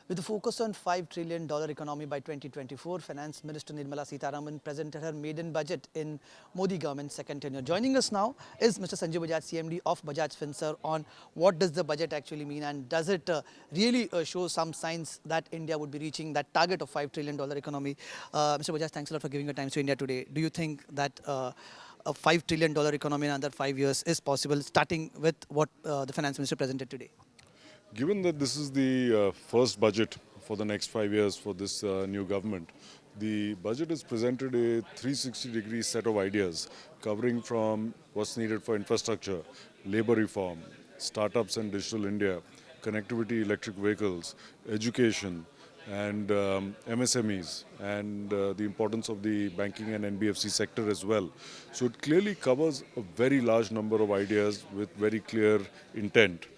With a focus on $5 trillion economy by 2024, Finance Minister Nirmala Sitharaman presented her maiden budget in Modi government's second tenure. Joining us now is Mr. Sanjiv Bajaj, CMD of Bajaj Finserv, on what does the budget actually mean and does it really show some signs that India would be reaching that target of $5 trillion economy. Mr. Bajaj, thanks a lot for giving your time to India today. Do you think that a $5 trillion economy in under 5 years is possible, starting with what the Finance Minister presented today? Given that this is the first budget for the next 5 years for this new government, the budget has presented a 360-degree set of ideas covering from what's needed for infrastructure, labour reform, startups and digital India, connectivity, electric vehicles, education, and MSMEs, and the importance of the banking and NBFC sector as well. So it clearly covers a very large number of ideas with very clear intent.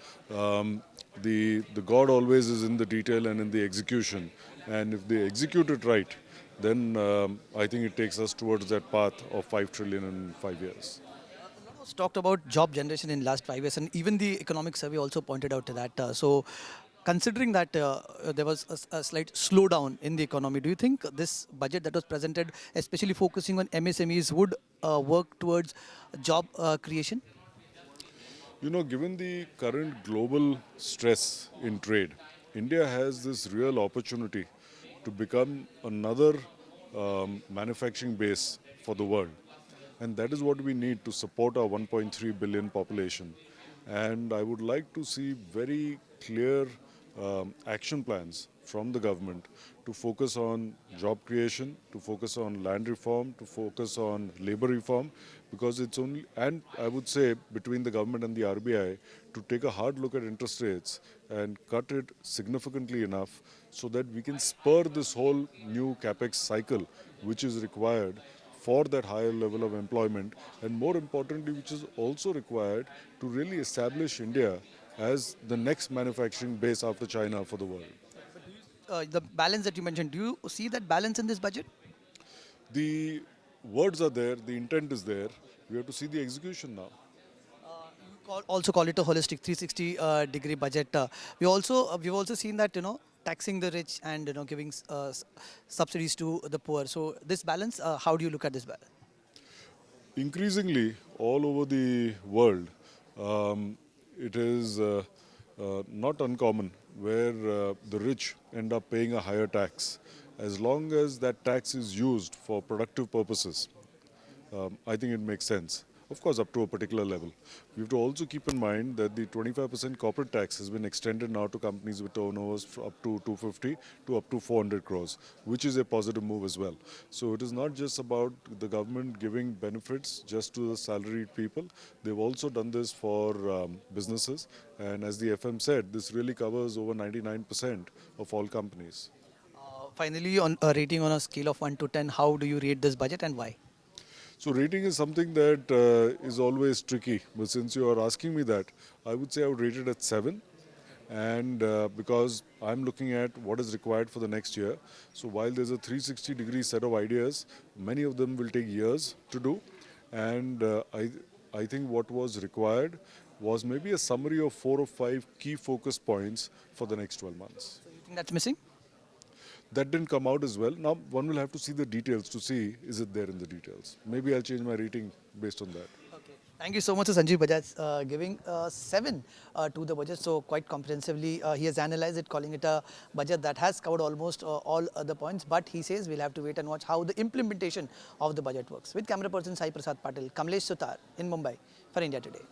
The God always is in the detail and in the execution, and if they execute it right, then I think it takes us towards that path of 5 trillion in 5 years. A lot was talked about job generation in last 5 years, and even the economic survey also pointed out to that. So, considering that there was a slight slowdown in the economy, do you think this budget that was presented, especially focusing on MSMEs, would work towards job creation? You know, given the current global stress in trade, India has this real opportunity to become another manufacturing base for the world. And that is what we need to support our 1.3 billion population. And I would like to see very clear action plans from the government to focus on job creation, to focus on land reform, to focus on labour reform, because it's only, and I would say between the government and the RBI, to take a hard look at interest rates and cut it significantly enough so that we can spur this whole new capex cycle which is required for that higher level of employment, and more importantly which is also required to really establish India as the next manufacturing base after China for the world. The balance that you mentioned, do you see that balance in this budget? The words are there, the intent is there. We have to see the execution now. Also call it a holistic 360 degree budget. We've also seen that taxing the rich and giving subsidies to the poor. So this balance, how do you look at this balance? Increasingly, all over the world, it is not uncommon where the rich end up paying a higher tax, as long as that tax is used for productive purposes. I think it makes sense. Of course, up to a particular level. We have to also keep in mind that the 25% corporate tax has been extended now to companies with turnovers up to 250 to up to 400 crores, which is a positive move as well. So it is not just about the government giving benefits just to the salaried people. They've also done this for businesses. And as the FM said, this really covers over 99% of all companies. Finally, on a rating on a scale of 1 to 10, how do you rate this budget and why? So rating is something that is always tricky, but since you are asking me that, I would say I would rate it at 7, and because I'm looking at what is required for the next year. So while there's a 360-degree set of ideas, many of them will take years to do, and I think what was required was maybe a summary of 4 or 5 key focus points for the next 12 months. So you think that's missing? That didn't come out as well. Now, one will have to see the details to see is it there in the details. Maybe I'll change my rating based on that. Okay. Thank you so much to Sanjiv Bajaj giving 7 to the budget. So quite comprehensively, he has analyzed it, calling it a budget that has covered almost all the points. But he says we'll have to wait and watch how the implementation of the budget works. With camera person Sai Prasad Patil, Kamlesh Sutar in Mumbai for India Today.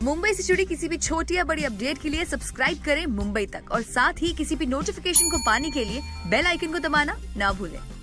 Mumbai से जुड़ी किसी भी छोटी या बड़ी update के लिए subscribe करें मुंबई तक और साथ ही किसी भी नोटिफिकेशन को पाने के लिए बेल आइकन को दबाना ना भूलें।